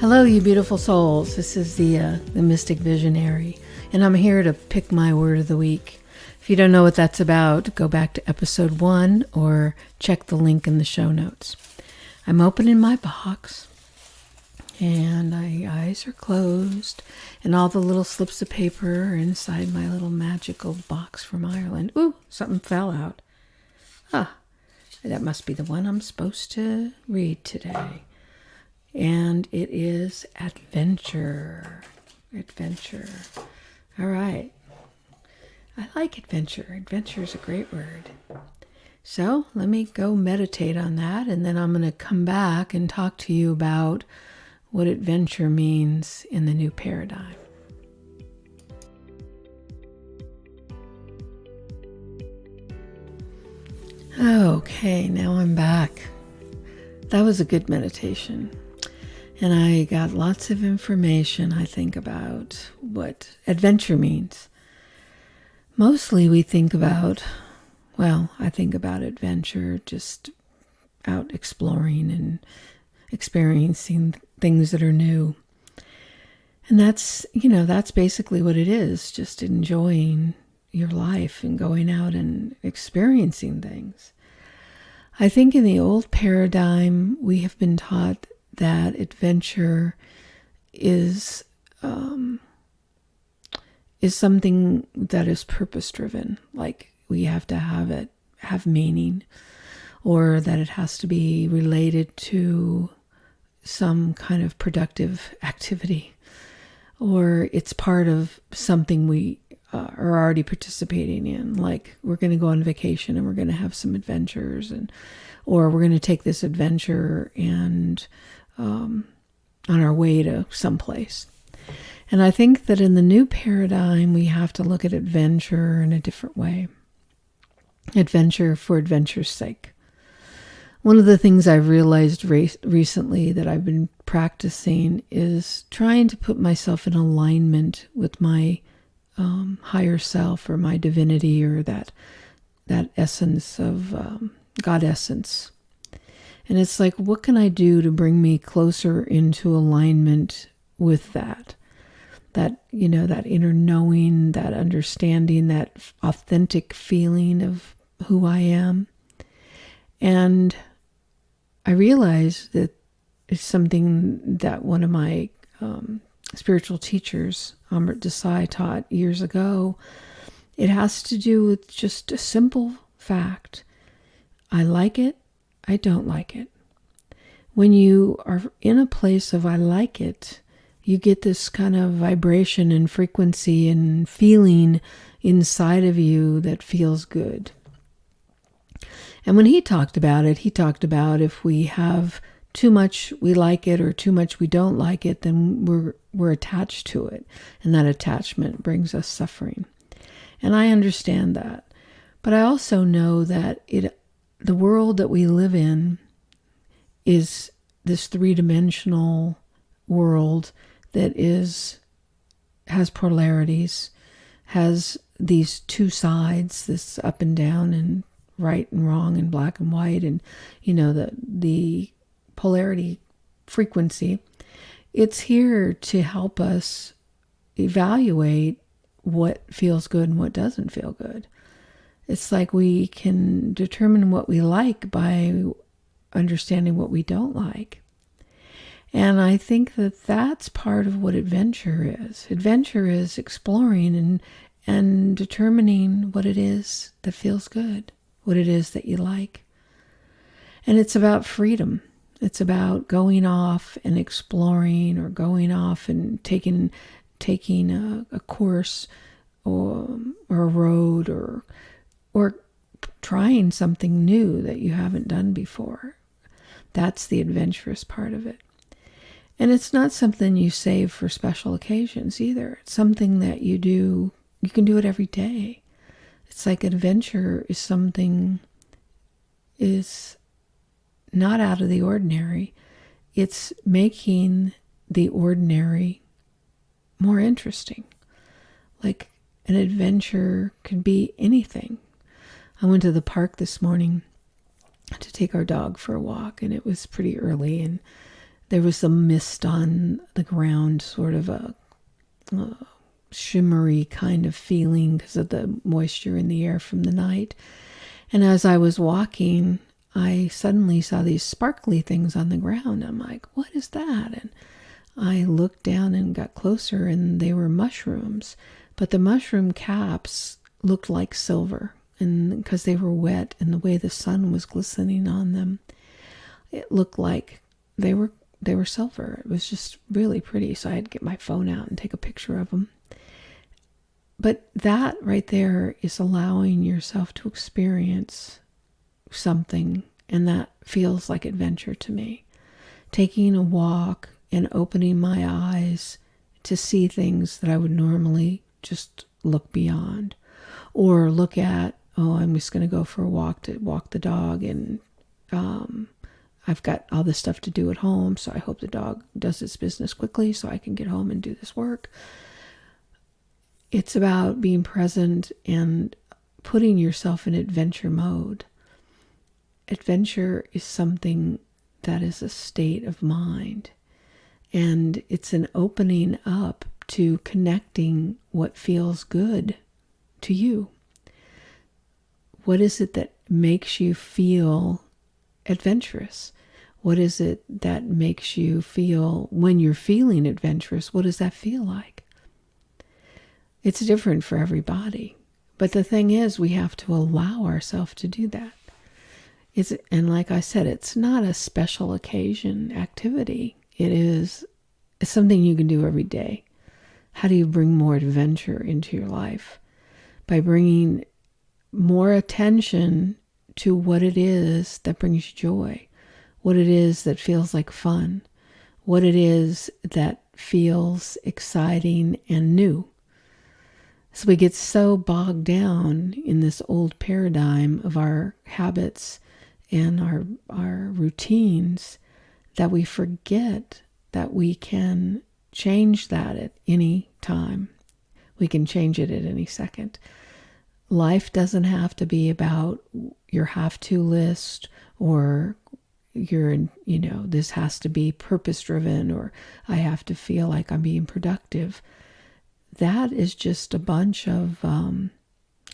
Hello, you beautiful souls. This is the Mystic Visionary, and I'm here to pick my word of the week. If you don't know what that's about, go back to episode 1 or check the link in the show notes. I'm opening my box, and my eyes are closed, and all the little slips of paper are inside my little magical box from Ireland. Ooh, something fell out. That must be the one I'm supposed to read today. And it is adventure. Adventure. All right. I like adventure. Adventure is a great word. So let me go meditate on that, and then I'm going to come back and talk to you about what adventure means in the new paradigm. Okay, now I'm back. That was a good meditation. And I got lots of information, I think, about what adventure means. Mostly we think about, I think about adventure just out exploring and experiencing things that are new. And that's basically what it is, just enjoying your life and going out and experiencing things. I think in the old paradigm, we have been taught that adventure is something that is purpose-driven, like we have to have meaning, or that it has to be related to some kind of productive activity, or it's part of something we are already participating in, like we're going to go on vacation and we're going to have some adventures, or we're going to take this adventure and on our way to someplace. And I think that in the new paradigm, we have to look at adventure in a different way. Adventure for adventure's sake. One of the things I've realized recently that I've been practicing is trying to put myself in alignment with my higher self, or my divinity, or that essence of God essence. And it's like, what can I do to bring me closer into alignment with that inner knowing, that understanding, that authentic feeling of who I am. And I realized that it's something that one of my spiritual teachers, Amrit Desai, taught years ago. It has to do with just a simple fact. I like it, I don't like it. When you are in a place of I like it, you get this kind of vibration and frequency and feeling inside of you that feels good. And when he talked about it, he talked about if we have too much we like it or too much we don't like it, then we're attached to it. And that attachment brings us suffering. And I understand that. But I also know that the world that we live in is this three-dimensional world that has polarities, has these two sides, this up and down and right and wrong and black and white, and the polarity frequency. It's here to help us evaluate what feels good and what doesn't feel good. It's like we can determine what we like by understanding what we don't like. And I think that that's part of what adventure is. Adventure is exploring and determining what it is that feels good, what it is that you like. And it's about freedom. It's about going off and exploring, or going off and taking a course or a road, or trying something new that you haven't done before. That's the adventurous part of it. And it's not something you save for special occasions either. It's something that you do, you can do it every day. It's like adventure is something is not out of the ordinary. It's making the ordinary more interesting. Like an adventure can be anything. I went to the park this morning to take our dog for a walk, and it was pretty early, and There was some mist on the ground, sort of a shimmery kind of feeling because of the moisture in the air from the night. And as I was walking, I suddenly saw these sparkly things on the ground. I'm like, what is that? And I looked down and got closer, and they were mushrooms. But the mushroom caps looked like silver, and because they were wet and the way the sun was glistening on them, it looked like they were silver. It was just really pretty. So I had to get my phone out and take a picture of them. But that right there is allowing yourself to experience something, and that feels like adventure to me. Taking a walk and opening my eyes to see things that I would normally just look beyond, or look at, oh, I'm just going to go for a walk to walk the dog, and I've got all this stuff to do at home, so I hope the dog does its business quickly so I can get home and do this work. It's about being present and putting yourself in adventure mode. Adventure is something that is a state of mind, and it's an opening up to connecting what feels good to you. What is it that makes you feel adventurous? What is it that makes you feel, when you're feeling adventurous, what does that feel like? It's different for everybody. But the thing is, we have to allow ourselves to do that. And like I said, it's not a special occasion activity. It's something you can do every day. How do you bring more adventure into your life? By bringing more attention to what it is that brings you joy, what it is that feels like fun, what it is that feels exciting and new. So we get so bogged down in this old paradigm of our habits and our routines that we forget that we can change that at any time. We can change it at any second. Life doesn't have to be about your have-to list, or this has to be purpose-driven, or I have to feel like I'm being productive. That is just a bunch of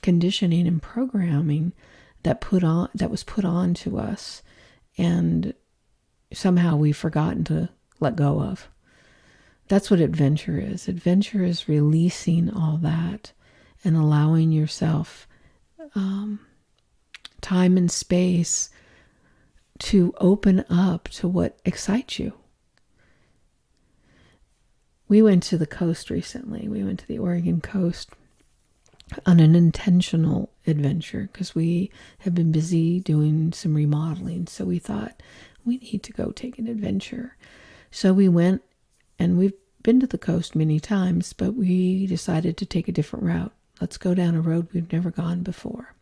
conditioning and programming that was put on to us, and somehow we've forgotten to let go of. That's what adventure is. Adventure is releasing all that and allowing yourself time and space to open up to what excites you. We went to the coast recently. We went to the Oregon coast on an intentional adventure because we have been busy doing some remodeling. So we thought we need to go take an adventure. So we went, and we've been to the coast many times, but we decided to take a different route. Let's go down a road we've never gone before.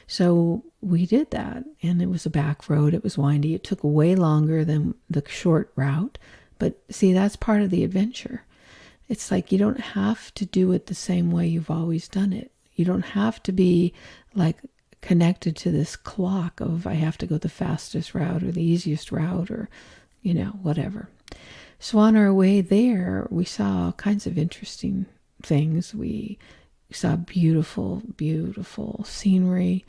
So we did that, and it was a back road. It was windy. It took way longer than the short route. But see, that's part of the adventure. It's like you don't have to do it the same way you've always done it. You don't have to be like connected to this clock of I have to go the fastest route or the easiest route or, whatever. So on our way there, we saw all kinds of interesting things. We saw beautiful, beautiful scenery.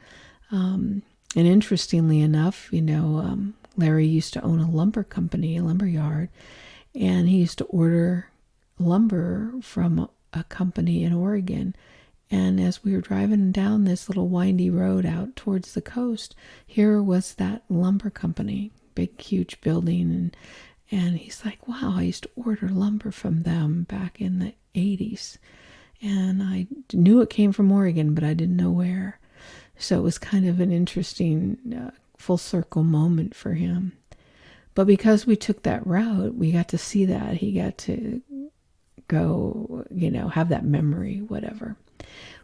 And interestingly enough, Larry used to own a lumber company, a lumber yard, and he used to order lumber from a company in Oregon. And as we were driving down this little windy road out towards the coast, here was that lumber company, big, huge building. And he's like, wow, I used to order lumber from them back in the 80s. And I knew it came from Oregon, but I didn't know where. So it was kind of an interesting full circle moment for him. But because we took that route, we got to see that. He got to go, have that memory, whatever.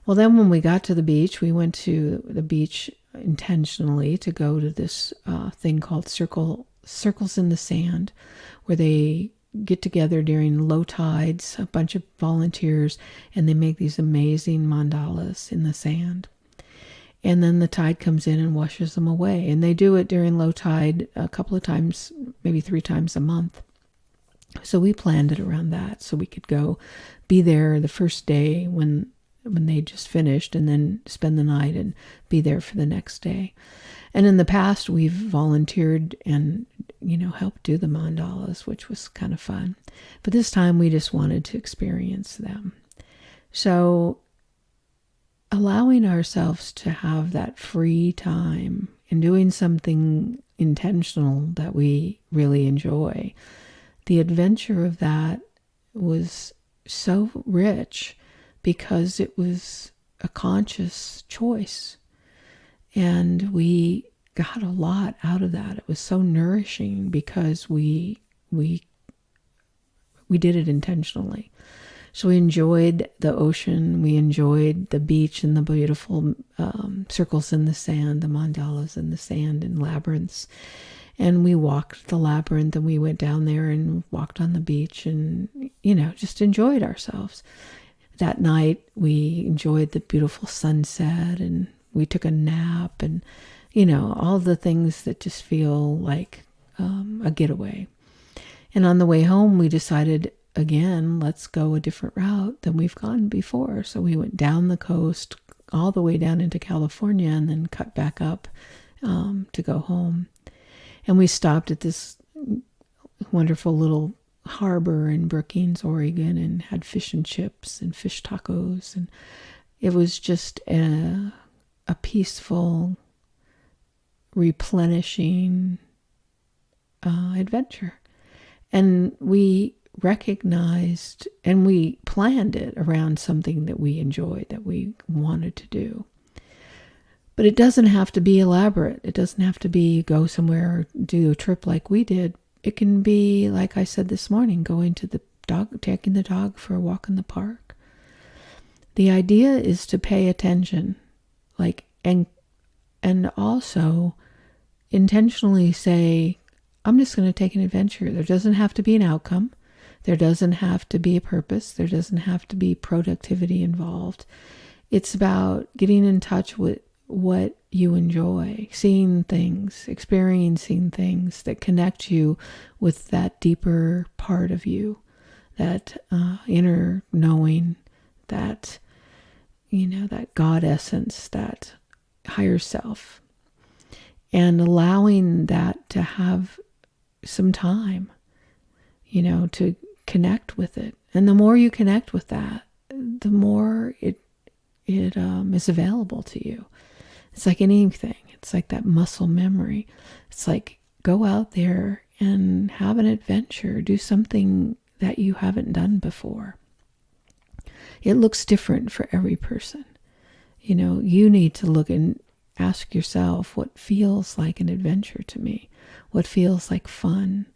Well, then when we got to the beach, we went to the beach intentionally to go to this thing called Circles in the Sand, where they get together during low tides, a bunch of volunteers, and they make these amazing mandalas in the sand. And then the tide comes in and washes them away. And they do it during low tide a couple of times, maybe 3 times a month. So we planned it around that, so we could go be there the first day when they just finished, and then spend the night and be there for the next day. And in the past, we've volunteered and, helped do the mandalas, which was kind of fun. But this time we just wanted to experience them. So allowing ourselves to have that free time and doing something intentional that we really enjoy, the adventure of that was so rich because it was a conscious choice. And we got a lot out of that. It was so nourishing because we did it intentionally. So we enjoyed the ocean, we enjoyed the beach and the beautiful circles in the sand, the mandalas in the sand and labyrinths. And we walked the labyrinth, and we went down there and walked on the beach and, just enjoyed ourselves. That night we enjoyed the beautiful sunset, and we took a nap, and, all the things that just feel like a getaway. And on the way home, we decided, again, let's go a different route than we've gone before. So we went down the coast all the way down into California and then cut back up to go home. And we stopped at this wonderful little harbor in Brookings, Oregon, and had fish and chips and fish tacos. And it was just a peaceful, replenishing adventure. And we recognized and we planned it around something that we enjoyed, that we wanted to do. But it doesn't have to be elaborate. It doesn't have to be go somewhere or do a trip like we did. It can be, like I said this morning, going to the dog, taking the dog for a walk in the park. The idea is to pay attention, and also intentionally say, I'm just going to take an adventure. There doesn't have to be an outcome. There doesn't have to be a purpose. There doesn't have to be productivity involved. It's about getting in touch with what you enjoy, seeing things, experiencing things that connect you with that deeper part of you, that inner knowing, that, that God essence, that higher self, and allowing that to have some time, to connect with it. And the more you connect with that, the more it is available to you. It's like anything. It's like that muscle memory. It's like, go out there and have an adventure. Do something that you haven't done before. It looks different for every person. You need to look and ask yourself, what feels like an adventure to me? What feels like fun?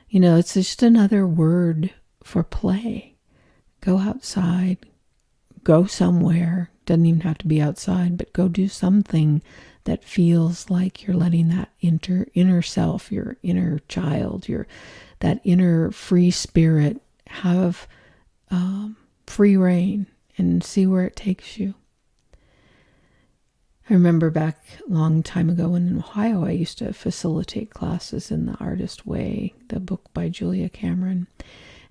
It's just another word for play. Go outside. Go somewhere. Doesn't even have to be outside, but go do something that feels like you're letting that inner self, your inner child, that inner free spirit have free reign, and see where it takes you. I remember back a long time ago in Ohio, I used to facilitate classes in The Artist Way, the book by Julia Cameron.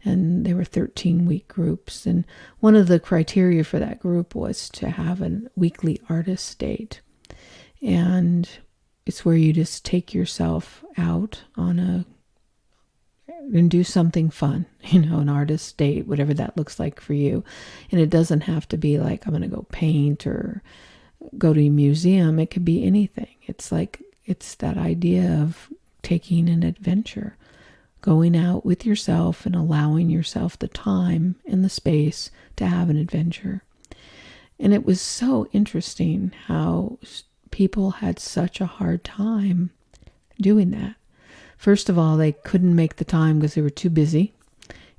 And they were 13-week groups. And one of the criteria for that group was to have a weekly artist date. And it's where you just take yourself out and do something fun, an artist date, whatever that looks like for you. And it doesn't have to be like, I'm going to go paint or go to a museum. It could be anything. It's that idea of taking an adventure. Going out with yourself and allowing yourself the time and the space to have an adventure. And it was so interesting how people had such a hard time doing that. First of all, they couldn't make the time because they were too busy,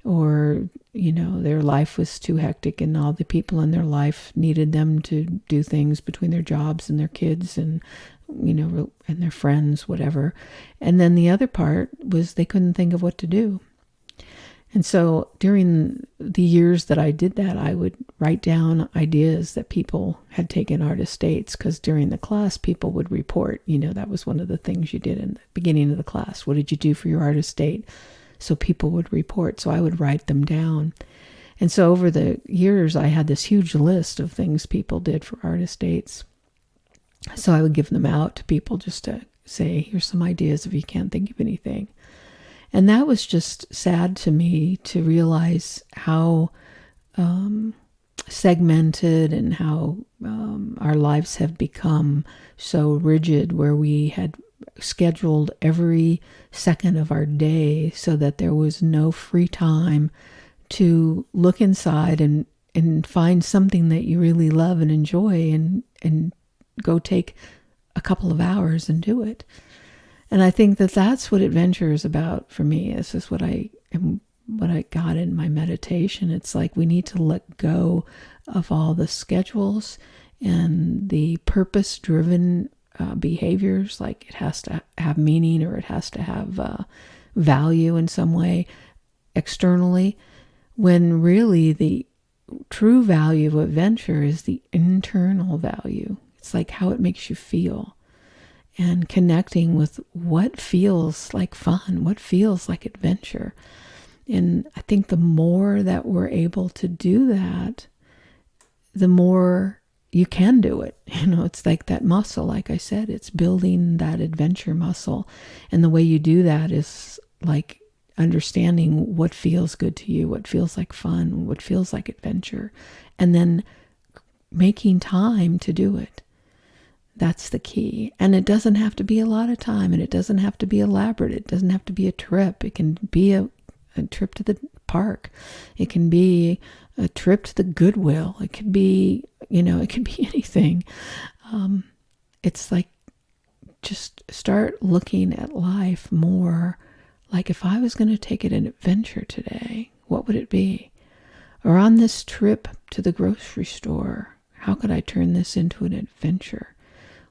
or, their life was too hectic, and all the people in their life needed them to do things between their jobs and their kids and and their friends, whatever. And then the other part was they couldn't think of what to do. And so during the years that I did that, I would write down ideas that people had taken artist dates, because during the class, people would report, that was one of the things you did in the beginning of the class. What did you do for your artist date? so people would report. So I would write them down. And so over the years, I had this huge list of things people did for artist dates. So I would give them out to people just to say, here's some ideas if you can't think of anything. And that was just sad to me to realize how segmented and how our lives have become so rigid, where we had scheduled every second of our day so that there was no free time to look inside and find something that you really love and enjoy and go take a couple of hours and do it. And I think that that's what adventure is about for me. This is what I got in my meditation. It's like we need to let go of all the schedules and the purpose-driven behaviors, like it has to have meaning or it has to have value in some way externally, when really the true value of adventure is the internal value. It's like how it makes you feel, and connecting with what feels like fun, what feels like adventure. And I think the more that we're able to do that, the more you can do it. It's like that muscle, like I said, it's building that adventure muscle. And the way you do that is like understanding what feels good to you, what feels like fun, what feels like adventure, and then making time to do it. That's the key. And it doesn't have to be a lot of time, and it doesn't have to be elaborate. It doesn't have to be a trip. It can be a trip to the park. It can be a trip to the Goodwill. It could be, it could be anything. It's like just start looking at life more like, if I was going to take it an adventure today, what would it be? Or on this trip to the grocery store, how could I turn this into an adventure?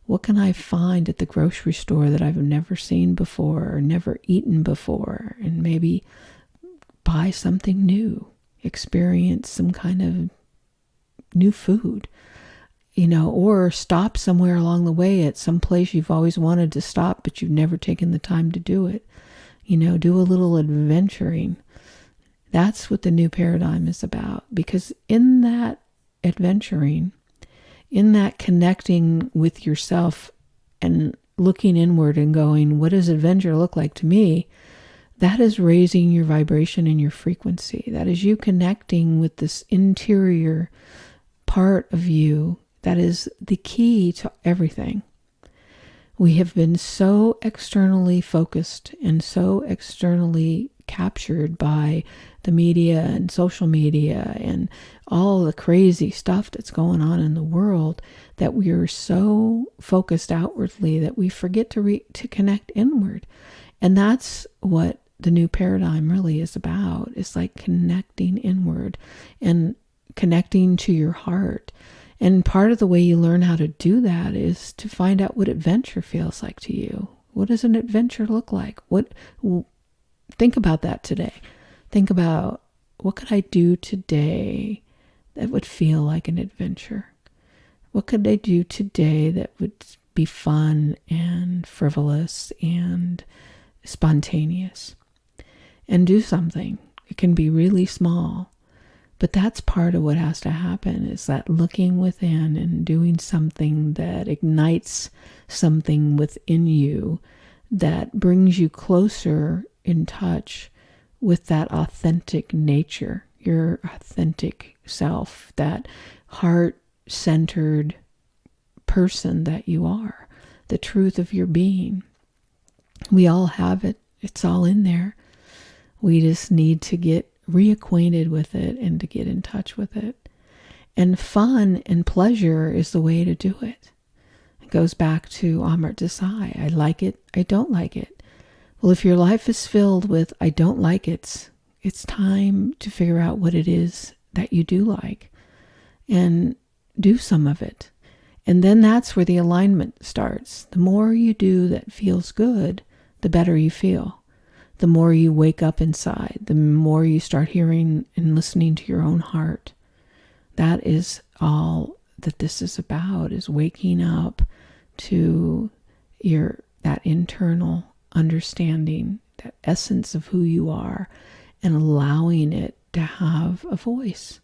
What can I find at the grocery store that I've never seen before or never eaten before? And maybe buy something new, experience some kind of new food, or stop somewhere along the way at some place you've always wanted to stop, but you've never taken the time to do it. Do a little adventuring. That's what the new paradigm is about, because in that adventuring, in that connecting with yourself and looking inward and going, what does adventure look like to me? That is raising your vibration and your frequency. That is you connecting with this interior part of you that is the key to everything. We have been so externally focused and so externally captured by the media and social media and all the crazy stuff that's going on in the world, that we are so focused outwardly that we forget to connect inward. And that's what the new paradigm really is about. It's like connecting inward and connecting to your heart. And part of the way you learn how to do that is to find out what adventure feels like to you. What does an adventure look like? Think about that today. Think about, what could I do today that would feel like an adventure? What could I do today that would be fun and frivolous and spontaneous? And do something. It can be really small. But that's part of what has to happen, is that looking within and doing something that ignites something within you that brings you closer in touch with that authentic nature, your authentic self, that heart-centered person that you are, the truth of your being. We all have it. It's all in there. We just need to get reacquainted with it and to get in touch with it. And fun and pleasure is the way to do it. It goes back to Amrit Desai. I like it, I don't like it. Well, if your life is filled with I don't like it's time to figure out what it is that you do like and do some of it. And then that's where the alignment starts. The more you do that feels good, the better you feel. The more you wake up inside, the more you start hearing and listening to your own heart. That is all that this is about, is waking up to that internal understanding that essence of who you are, and allowing it to have a voice.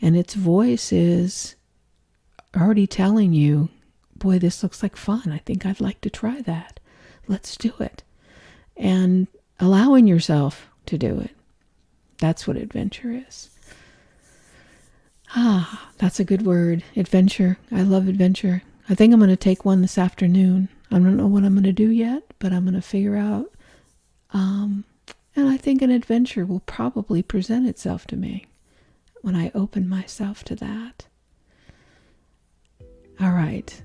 And its voice is already telling you, boy, this looks like fun. I think I'd like to try that. Let's do it. And allowing yourself to do it. That's what adventure is. That's a good word. Adventure. I love adventure. I think I'm going to take one this afternoon. I don't know what I'm going to do yet, but I'm going to figure out. And I think an adventure will probably present itself to me when I open myself to that. All right.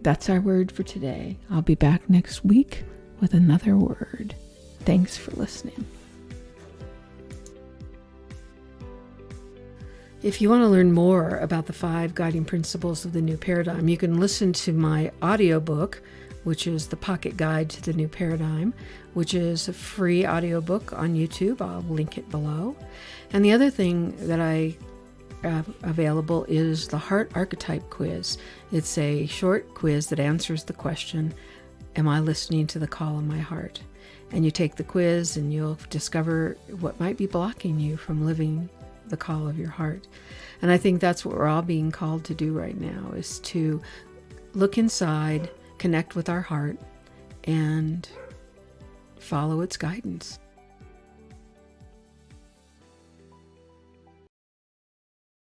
That's our word for today. I'll be back next week with another word. Thanks for listening. If you want to learn more about the 5 guiding principles of the new paradigm, you can listen to my audiobook, which is the Pocket Guide to the New Paradigm, which is a free audiobook on YouTube. I'll link it below. And the other thing that I have available is the Heart Archetype quiz. It's a short quiz that answers the question, am I listening to the call of my heart? And you take the quiz and you'll discover what might be blocking you from living the call of your heart. And I think that's what we're all being called to do right now, is to look inside, connect with our heart, and follow its guidance.